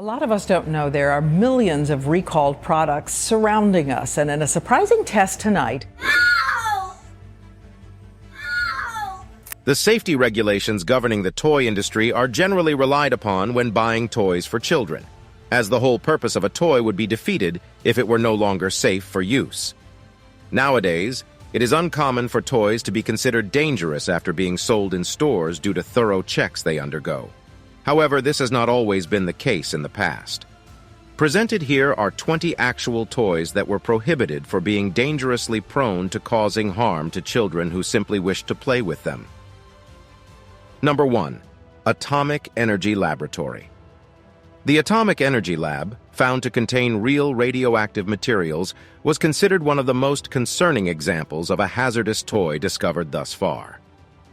A lot of us don't know there are millions of recalled products surrounding us, and in a surprising test tonight, the safety regulations governing the toy industry are generally relied upon when buying toys for children, as the whole purpose of a toy would be defeated if it were no longer safe for use. Nowadays, it is uncommon for toys to be considered dangerous after being sold in stores due to thorough checks they undergo. However, this has not always been the case in the past. Presented here are 20 actual toys that were prohibited for being dangerously prone to causing harm to children who simply wish to play with them. Number 1. Atomic Energy Laboratory. The Atomic Energy Lab, found to contain real radioactive materials, was considered one of the most concerning examples of a hazardous toy discovered thus far.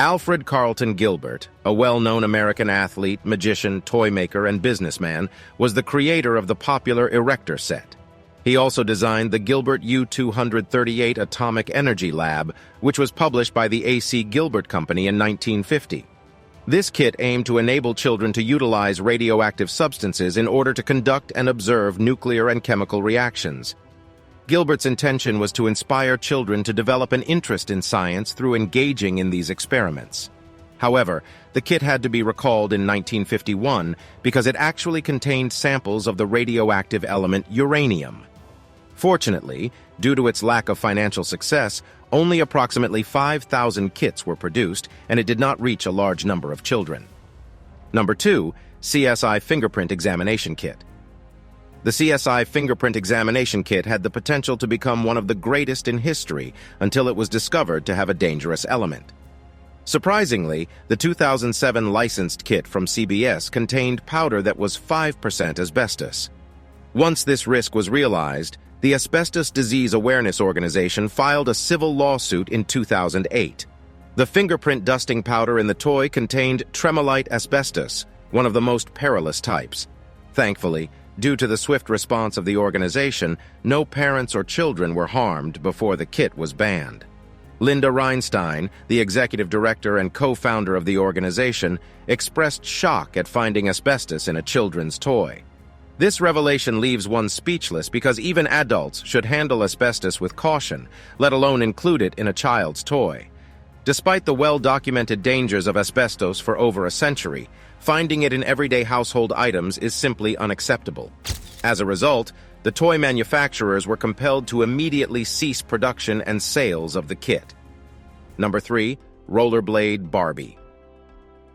Alfred Carlton Gilbert, a well-known American athlete, magician, toy maker, and businessman, was the creator of the popular Erector set. He also designed the Gilbert U-238 Atomic Energy Lab, which was published by the A.C. Gilbert Company in 1950. This kit aimed to enable children to utilize radioactive substances in order to conduct and observe nuclear and chemical reactions. Gilbert's intention was to inspire children to develop an interest in science through engaging in these experiments. However, the kit had to be recalled in 1951 because it actually contained samples of the radioactive element uranium. Fortunately, due to its lack of financial success, only approximately 5,000 kits were produced, and it did not reach a large number of children. Number 2. CSI Fingerprint Examination Kit. The CSI Fingerprint Examination Kit had the potential to become one of the greatest in history until it was discovered to have a dangerous element. Surprisingly, the 2007 licensed kit from CBS contained powder that was 5% asbestos. Once this risk was realized, the Asbestos Disease Awareness Organization filed a civil lawsuit in 2008. The fingerprint dusting powder in the toy contained tremolite asbestos, one of the most perilous types. Thankfully, due to the swift response of the organization, no parents or children were harmed before the kit was banned. Linda Reinstein, the executive director and co-founder of the organization, expressed shock at finding asbestos in a children's toy. This revelation leaves one speechless because even adults should handle asbestos with caution, let alone include it in a child's toy. Despite the well-documented dangers of asbestos for over a century, finding it in everyday household items is simply unacceptable. As a result, the toy manufacturers were compelled to immediately cease production and sales of the kit. Number 3. Rollerblade Barbie.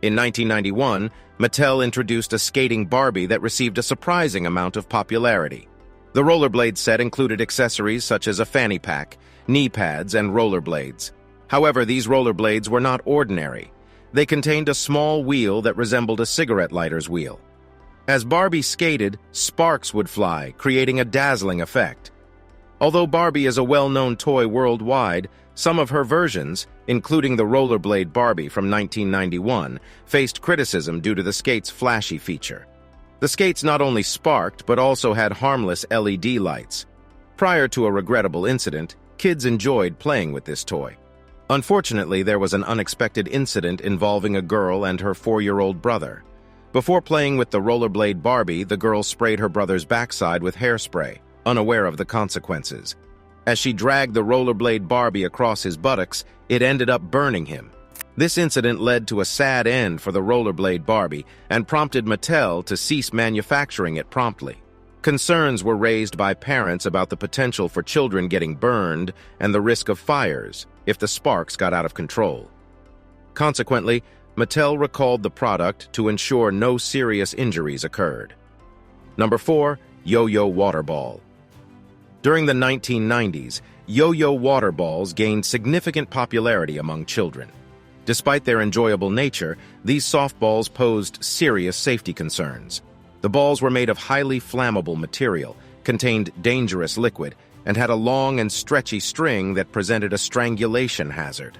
In 1991, Mattel introduced a skating Barbie that received a surprising amount of popularity. The rollerblade set included accessories such as a fanny pack, knee pads, and rollerblades. However, these rollerblades were not ordinary. They contained a small wheel that resembled a cigarette lighter's wheel. As Barbie skated, sparks would fly, creating a dazzling effect. Although Barbie is a well-known toy worldwide, some of her versions, including the Rollerblade Barbie from 1991, faced criticism due to the skate's flashy feature. The skates not only sparked, but also had harmless LED lights. Prior to a regrettable incident, kids enjoyed playing with this toy. Unfortunately, there was an unexpected incident involving a girl and her 4-year-old brother. Before playing with the Rollerblade Barbie, the girl sprayed her brother's backside with hairspray, unaware of the consequences. As she dragged the Rollerblade Barbie across his buttocks, it ended up burning him. This incident led to a sad end for the Rollerblade Barbie and prompted Mattel to cease manufacturing it promptly. Concerns were raised by parents about the potential for children getting burned and the risk of fires if the sparks got out of control. Consequently, Mattel recalled the product to ensure no serious injuries occurred. Number 4. Yo-Yo Water Ball. During the 1990s, yo-yo water balls gained significant popularity among children. Despite their enjoyable nature, these softballs posed serious safety concerns. The balls were made of highly flammable material, contained dangerous liquid, and had a long and stretchy string that presented a strangulation hazard.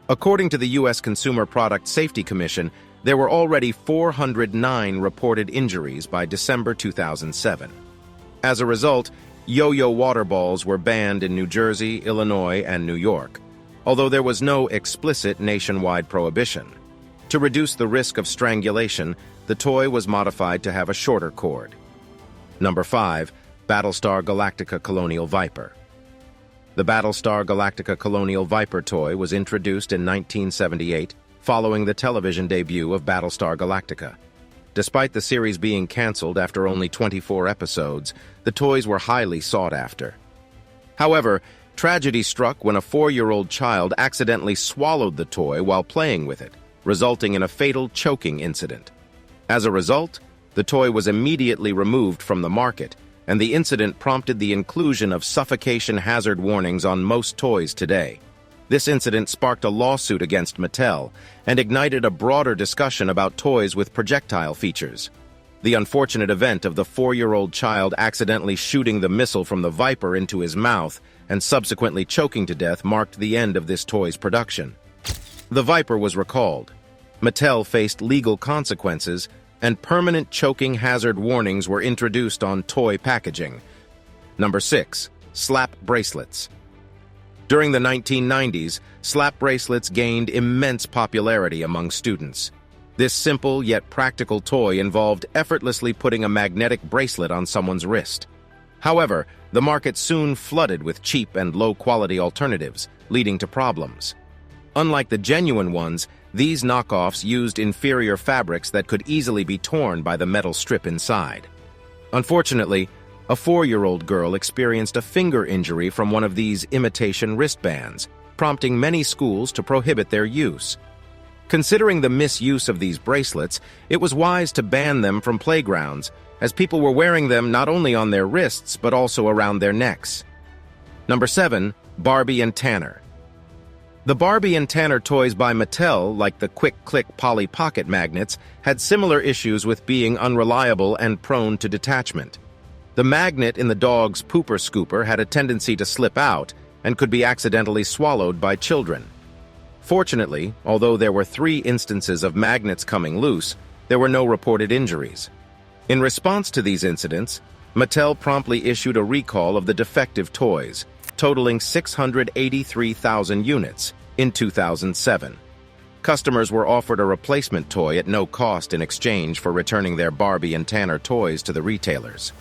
According to the U.S. Consumer Product Safety Commission, there were already 409 reported injuries by December 2007. As a result, yo-yo water balls were banned in New Jersey, Illinois, and New York, although there was no explicit nationwide prohibition. To reduce the risk of strangulation, the toy was modified to have a shorter cord. Number 5. Battlestar Galactica Colonial Viper. The Battlestar Galactica Colonial Viper toy was introduced in 1978 following the television debut of Battlestar Galactica. Despite the series being canceled after only 24 episodes, the toys were highly sought after. However, tragedy struck when a 4-year-old child accidentally swallowed the toy while playing with it, resulting in a fatal choking incident. As a result, the toy was immediately removed from the market, and the incident prompted the inclusion of suffocation hazard warnings on most toys today. This incident sparked a lawsuit against Mattel and ignited a broader discussion about toys with projectile features. The unfortunate event of the 4-year-old child accidentally shooting the missile from the Viper into his mouth and subsequently choking to death marked the end of this toy's production. The Viper was recalled. Mattel faced legal consequences, and permanent choking hazard warnings were introduced on toy packaging. Number 6. Slap bracelets. During the 1990s, slap bracelets gained immense popularity among students. This simple yet practical toy involved effortlessly putting a magnetic bracelet on someone's wrist. However, the market soon flooded with cheap and low-quality alternatives, leading to problems. Unlike the genuine ones, these knockoffs used inferior fabrics that could easily be torn by the metal strip inside. Unfortunately, a 4-year-old girl experienced a finger injury from one of these imitation wristbands, prompting many schools to prohibit their use. Considering the misuse of these bracelets, it was wise to ban them from playgrounds, as people were wearing them not only on their wrists but also around their necks. Number 7. Barbie and Tanner. The Barbie and Tanner toys by Mattel, like the QUIK CLIK Polly Pocket magnets, had similar issues with being unreliable and prone to detachment. The magnet in the dog's pooper scooper had a tendency to slip out and could be accidentally swallowed by children. Fortunately, although there were 3 instances of magnets coming loose, there were no reported injuries. In response to these incidents, Mattel promptly issued a recall of the defective toys, totaling 683,000 units in 2007. Customers were offered a replacement toy at no cost in exchange for returning their Barbie and Tanner toys to the retailers.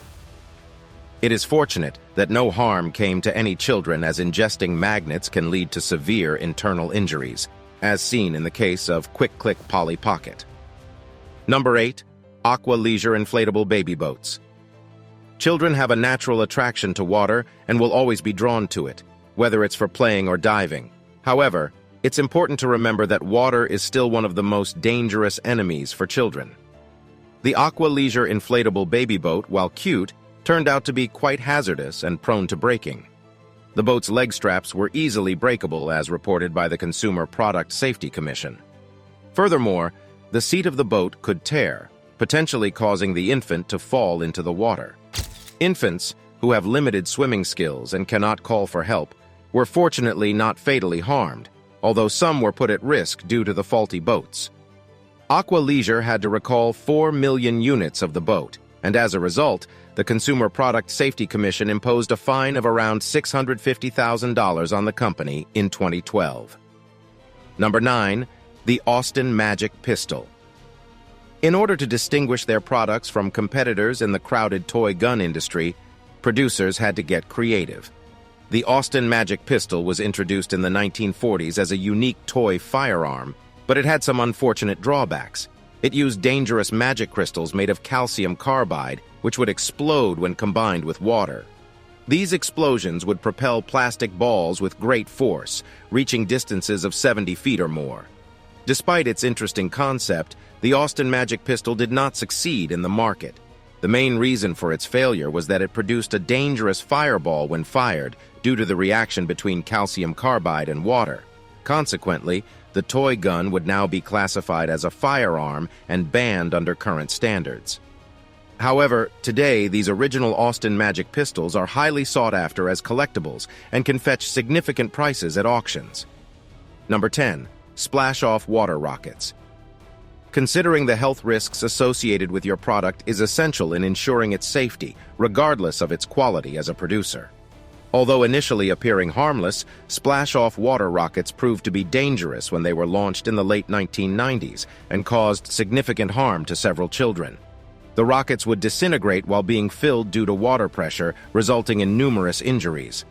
It is fortunate that no harm came to any children, as ingesting magnets can lead to severe internal injuries, as seen in the case of QUIK CLIK Polly Pocket. Number 8. AQUA Leisure Inflatable Baby Boats. Children have a natural attraction to water and will always be drawn to it, whether it's for playing or diving. However, it's important to remember that water is still one of the most dangerous enemies for children. The AQUA Leisure Inflatable Baby Boat, while cute, turned out to be quite hazardous and prone to breaking. The boat's leg straps were easily breakable, as reported by the Consumer Product Safety Commission. Furthermore, the seat of the boat could tear, potentially causing the infant to fall into the water. Infants, who have limited swimming skills and cannot call for help, were fortunately not fatally harmed, although some were put at risk due to the faulty boats. AQUA Leisure had to recall 4 million units of the boat, and as a result, the Consumer Product Safety Commission imposed a fine of around $650,000 on the company in 2012. Number 9. The Austin Magic Pistol. In order to distinguish their products from competitors in the crowded toy gun industry, producers had to get creative. The Austin Magic Pistol was introduced in the 1940s as a unique toy firearm, but it had some unfortunate drawbacks. It used dangerous magic crystals made of calcium carbide, which would explode when combined with water. These explosions would propel plastic balls with great force, reaching distances of 70 feet or more. Despite its interesting concept, the Austin Magic Pistol did not succeed in the market. The main reason for its failure was that it produced a dangerous fireball when fired due to the reaction between calcium carbide and water. Consequently, the toy gun would now be classified as a firearm and banned under current standards. However, today, these original Austin Magic Pistols are highly sought after as collectibles and can fetch significant prices at auctions. Number 10. Splash-off water rockets. Considering the health risks associated with your product is essential in ensuring its safety, regardless of its quality as a producer. Although initially appearing harmless, splash-off water rockets proved to be dangerous when they were launched in the late 1990s and caused significant harm to several children. The rockets would disintegrate while being filled due to water pressure, resulting in numerous injuries.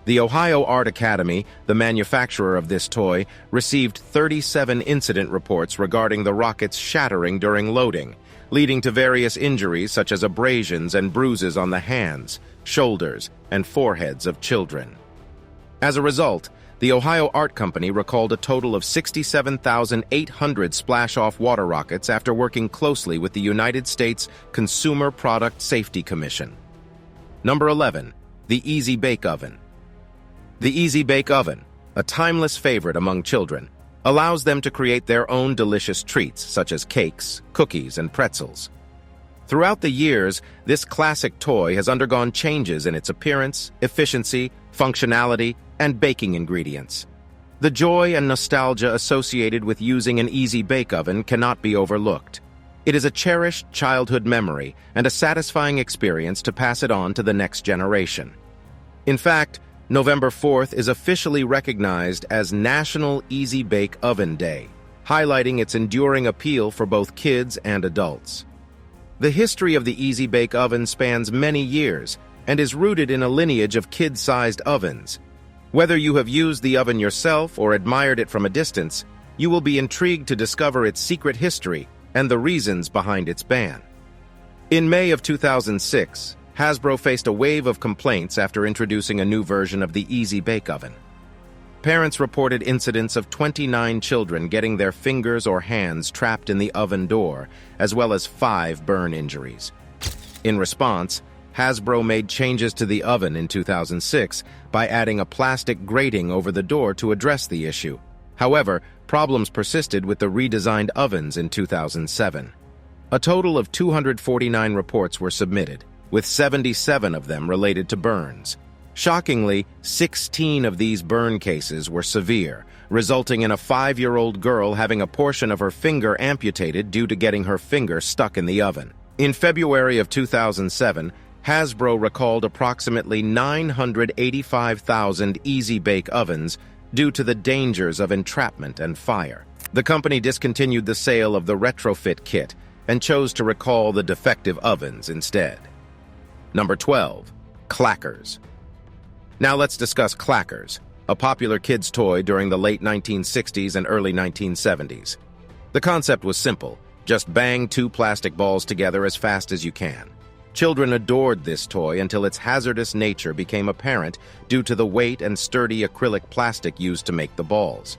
The Ohio Art Academy, the manufacturer of this toy, received 37 incident reports regarding the rockets shattering during loading, leading to various injuries such as abrasions and bruises on the hands, shoulders, and foreheads of children. As a result, the Ohio Art Company recalled a total of 67,800 splash-off water rockets after working closely with the United States Consumer Product Safety Commission. Number 11. The Easy Bake Oven. The Easy Bake Oven, a timeless favorite among children, allows them to create their own delicious treats such as cakes, cookies, and pretzels. Throughout the years, this classic toy has undergone changes in its appearance, efficiency, functionality, and baking ingredients. The joy and nostalgia associated with using an Easy Bake Oven cannot be overlooked. It is a cherished childhood memory and a satisfying experience to pass it on to the next generation. In fact, November 4th is officially recognized as National Easy Bake Oven Day, highlighting its enduring appeal for both kids and adults. The history of the Easy Bake Oven spans many years and is rooted in a lineage of kid-sized ovens. Whether you have used the oven yourself or admired it from a distance, you will be intrigued to discover its secret history and the reasons behind its ban. In May of 2006, Hasbro faced a wave of complaints after introducing a new version of the Easy Bake Oven. Parents reported incidents of 29 children getting their fingers or hands trapped in the oven door, as well as 5 burn injuries. In response, Hasbro made changes to the oven in 2006 by adding a plastic grating over the door to address the issue. However, problems persisted with the redesigned ovens in 2007. A total of 249 reports were submitted, with 77 of them related to burns. Shockingly, 16 of these burn cases were severe, resulting in a 5-year-old girl having a portion of her finger amputated due to getting her finger stuck in the oven. In February of 2007, Hasbro recalled approximately 985,000 Easy Bake ovens due to the dangers of entrapment and fire. The company discontinued the sale of the retrofit kit and chose to recall the defective ovens instead. Number 12. Clackers. Now let's discuss Clackers, a popular kids' toy during the late 1960s and early 1970s. The concept was simple: just bang 2 plastic balls together as fast as you can. Children adored this toy until its hazardous nature became apparent due to the weight and sturdy acrylic plastic used to make the balls.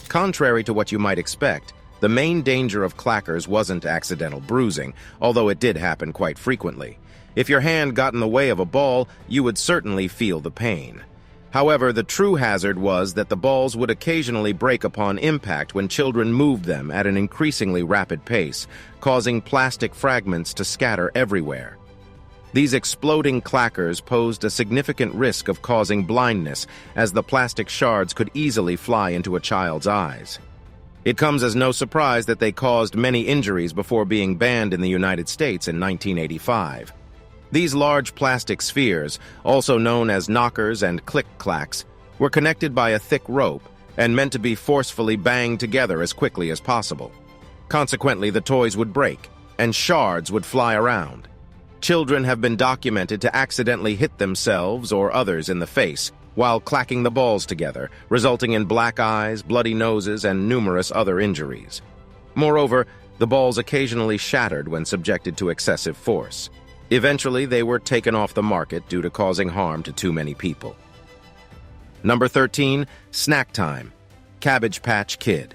Contrary to what you might expect, the main danger of Clackers wasn't accidental bruising, although it did happen quite frequently. If your hand got in the way of a ball, you would certainly feel the pain. However, the true hazard was that the balls would occasionally break upon impact when children moved them at an increasingly rapid pace, causing plastic fragments to scatter everywhere. These exploding clackers posed a significant risk of causing blindness, as the plastic shards could easily fly into a child's eyes. It comes as no surprise that they caused many injuries before being banned in the United States in 1985. These large plastic spheres, also known as knockers and click-clacks, were connected by a thick rope and meant to be forcefully banged together as quickly as possible. Consequently, the toys would break, and shards would fly around. Children have been documented to accidentally hit themselves or others in the face while clacking the balls together, resulting in black eyes, bloody noses, and numerous other injuries. Moreover, the balls occasionally shattered when subjected to excessive force. Eventually, they were taken off the market due to causing harm to too many people. Number 13. Snack time. Cabbage Patch Kid.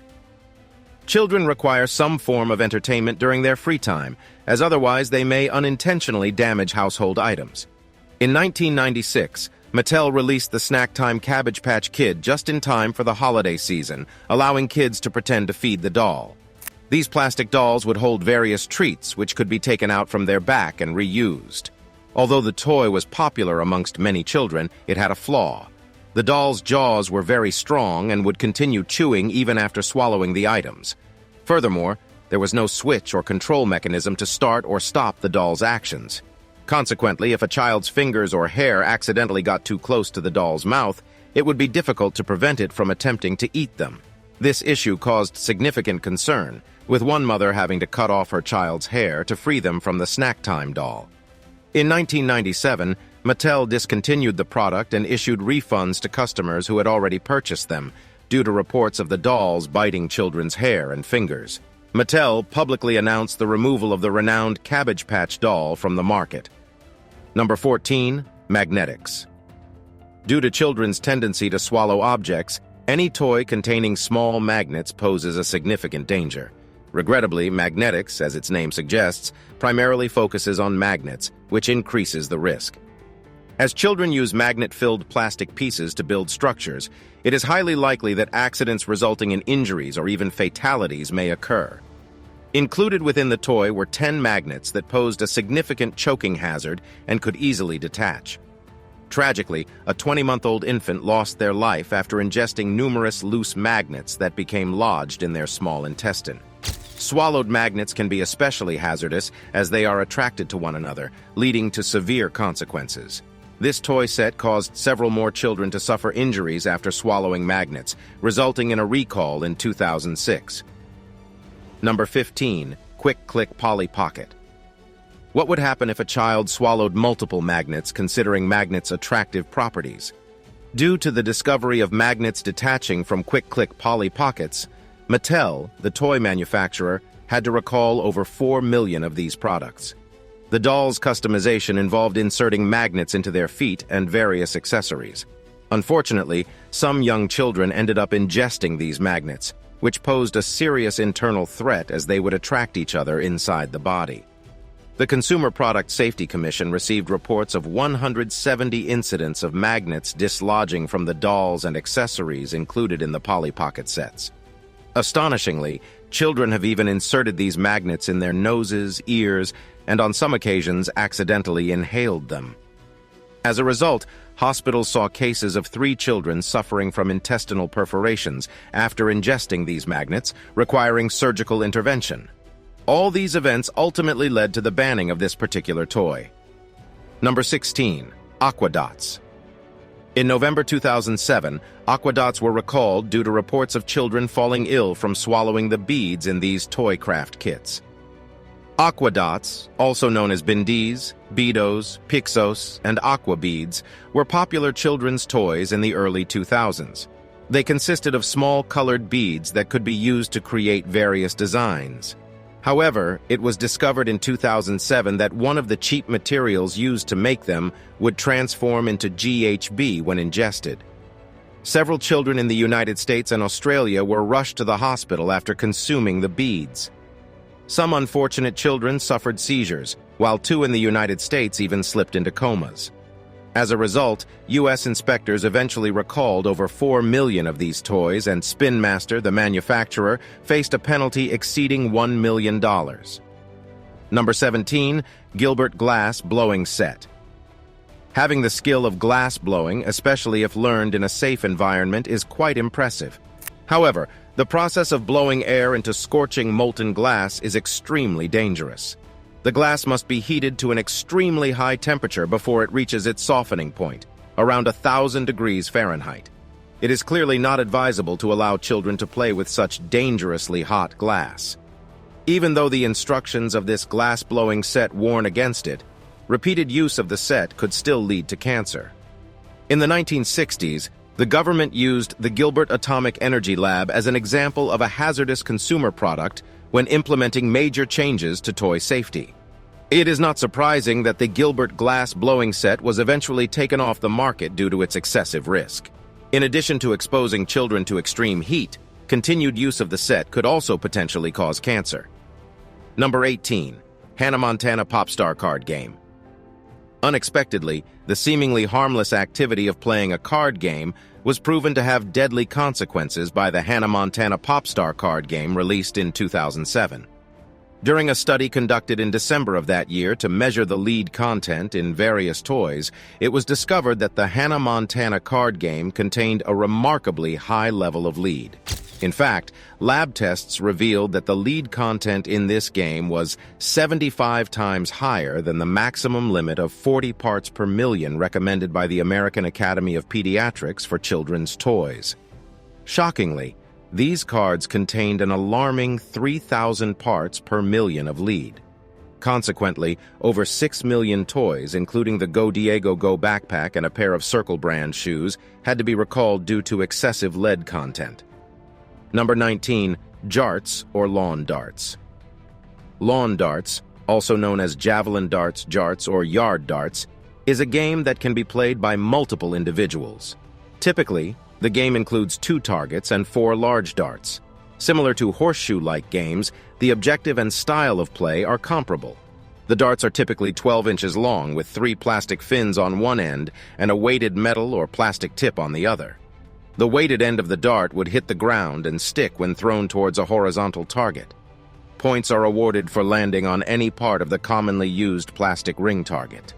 Children require some form of entertainment during their free time, as otherwise they may unintentionally damage household items. In 1996, Mattel released the Snack Time Cabbage Patch Kid just in time for the holiday season, allowing kids to pretend to feed the doll. These plastic dolls would hold various treats which could be taken out from their back and reused. Although the toy was popular amongst many children, it had a flaw. The doll's jaws were very strong and would continue chewing even after swallowing the items. Furthermore, there was no switch or control mechanism to start or stop the doll's actions. Consequently, if a child's fingers or hair accidentally got too close to the doll's mouth, it would be difficult to prevent it from attempting to eat them. This issue caused significant concern, with one mother having to cut off her child's hair to free them from the Snack Time doll. In 1997, Mattel discontinued the product and issued refunds to customers who had already purchased them, due to reports of the dolls biting children's hair and fingers. Mattel publicly announced the removal of the renowned Cabbage Patch doll from the market. Number 14. Magnetics. Due to children's tendency to swallow objects, any toy containing small magnets poses a significant danger. Regrettably, magnetics, as its name suggests, primarily focuses on magnets, which increases the risk. As children use magnet-filled plastic pieces to build structures, it is highly likely that accidents resulting in injuries or even fatalities may occur. Included within the toy were 10 magnets that posed a significant choking hazard and could easily detach. Tragically, a 20-month-old infant lost their life after ingesting numerous loose magnets that became lodged in their small intestine. Swallowed magnets can be especially hazardous as they are attracted to one another, leading to severe consequences. This toy set caused several more children to suffer injuries after swallowing magnets, resulting in a recall in 2006. Number 15. QUIK Click Polly Pocket. What would happen if a child swallowed multiple magnets, considering magnets' attractive properties? Due to the discovery of magnets detaching from QUIK Click Polly Pockets, Mattel, the toy manufacturer, had to recall over 4 million of these products. The doll's customization involved inserting magnets into their feet and various accessories. Unfortunately, some young children ended up ingesting these magnets, which posed a serious internal threat as they would attract each other inside the body. The Consumer Product Safety Commission received reports of 170 incidents of magnets dislodging from the dolls and accessories included in the Polly Pocket sets. Astonishingly, children have even inserted these magnets in their noses, ears, and on some occasions accidentally inhaled them. As a result, hospitals saw cases of 3 children suffering from intestinal perforations after ingesting these magnets, requiring surgical intervention. All these events ultimately led to the banning of this particular toy. Number 16. AQUA Dots. In November 2007, AQUA Dots were recalled due to reports of children falling ill from swallowing the beads in these toy craft kits. AQUA Dots, also known as Bindees, Beados, Pixos, and Aqua beads, were popular children's toys in the early 2000s. They consisted of small colored beads that could be used to create various designs. However, it was discovered in 2007 that one of the cheap materials used to make them would transform into GHB when ingested. Several children in the United States and Australia were rushed to the hospital after consuming the beads. Some unfortunate children suffered seizures, while 2 in the United States even slipped into comas. As a result, U.S. inspectors eventually recalled over 4 million of these toys, and Spin Master, the manufacturer, faced a penalty exceeding $1 million. Number 17. Gilbert Glass Blowing Set. Having the skill of glass blowing, especially if learned in a safe environment, is quite impressive. However, the process of blowing air into scorching molten glass is extremely dangerous. The glass must be heated to an extremely high temperature before it reaches its softening point, around 1,000 degrees Fahrenheit. It is clearly not advisable to allow children to play with such dangerously hot glass. Even though the instructions of this glass-blowing set warn against it, repeated use of the set could still lead to cancer. In the 1960s, the government used the Gilbert Atomic Energy Lab as an example of a hazardous consumer product when implementing major changes to toy safety. It is not surprising that the Gilbert glass blowing set was eventually taken off the market due to its excessive risk. In addition to exposing children to extreme heat, continued use of the set could also potentially cause cancer. Number 18. Hannah Montana Pop Star Card Game. Unexpectedly, the seemingly harmless activity of playing a card game was proven to have deadly consequences by the Hannah Montana Pop Star card game released in 2007. During a study conducted in December of that year to measure the lead content in various toys, it was discovered that the Hannah Montana card game contained a remarkably high level of lead. In fact, lab tests revealed that the lead content in this game was 75 times higher than the maximum limit of 40 parts per million recommended by the American Academy of Pediatrics for children's toys. Shockingly, these cards contained an alarming 3,000 parts per million of lead. Consequently, over 6 million toys, including the Go Diego Go backpack and a pair of Circle brand shoes, had to be recalled due to excessive lead content. Number 19. JARTS or lawn darts. Lawn darts, also known as javelin darts, jarts, or yard darts, is a game that can be played by multiple individuals. Typically, the game includes 2 targets and 4 large darts. Similar to horseshoe-like games, the objective and style of play are comparable. The darts are typically 12 inches long with 3 plastic fins on one end and a weighted metal or plastic tip on the other. The weighted end of the dart would hit the ground and stick when thrown towards a horizontal target. Points are awarded for landing on any part of the commonly used plastic ring target.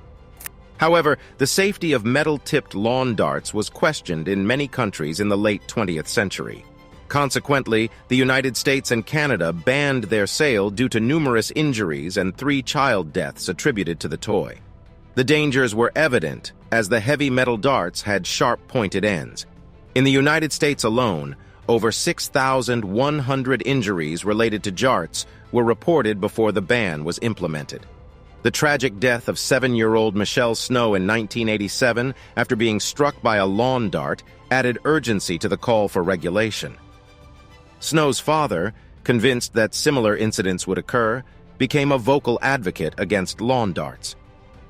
However, the safety of metal-tipped lawn darts was questioned in many countries in the late 20th century. Consequently, the United States and Canada banned their sale due to numerous injuries and 3 child deaths attributed to the toy. The dangers were evident, as the heavy metal darts had sharp pointed ends. In the United States alone, over 6,100 injuries related to JARTS were reported before the ban was implemented. The tragic death of 7-year-old Michelle Snow in 1987 after being struck by a lawn dart added urgency to the call for regulation. Snow's father, convinced that similar incidents would occur, became a vocal advocate against lawn darts.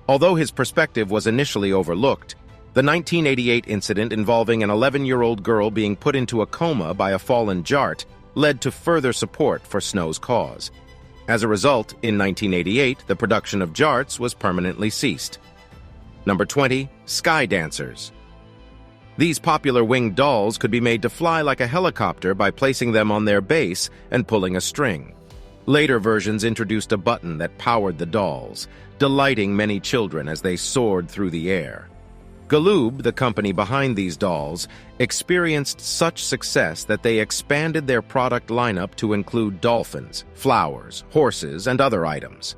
Although his perspective was initially overlooked, the 1988 incident involving an 11-year-old girl being put into a coma by a fallen jart led to further support for Snow's cause. As a result, in 1988, the production of JARTS was permanently ceased. Number 20. Sky dancers. These popular winged dolls could be made to fly like a helicopter by placing them on their base and pulling a string. Later versions introduced a button that powered the dolls, delighting many children as they soared through the air. Galoob, the company behind these dolls, experienced such success that they expanded their product lineup to include dolphins, flowers, horses, and other items.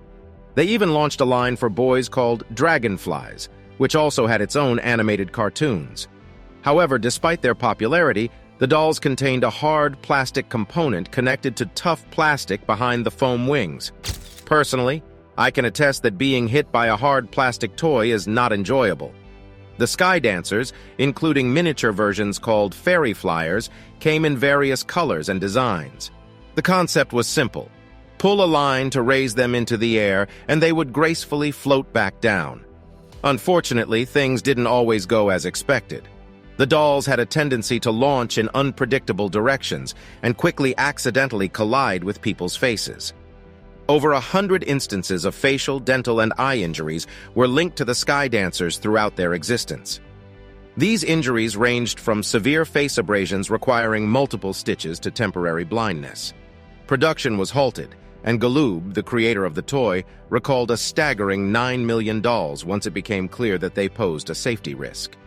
They even launched a line for boys called Dragonflies, which also had its own animated cartoons. However, despite their popularity, the dolls contained a hard plastic component connected to tough plastic behind the foam wings. Personally, I can attest that being hit by a hard plastic toy is not enjoyable. The Sky Dancers, including miniature versions called Fairy Flyers, came in various colors and designs. The concept was simple. Pull a line to raise them into the air, and they would gracefully float back down. Unfortunately, things didn't always go as expected. The dolls had a tendency to launch in unpredictable directions and quickly accidentally collide with people's faces. Over 100 instances of facial, dental, and eye injuries were linked to the Sky Dancers throughout their existence. These injuries ranged from severe face abrasions requiring multiple stitches to temporary blindness. Production was halted, and Galoob, the creator of the toy, recalled a staggering 9 million dolls once it became clear that they posed a safety risk.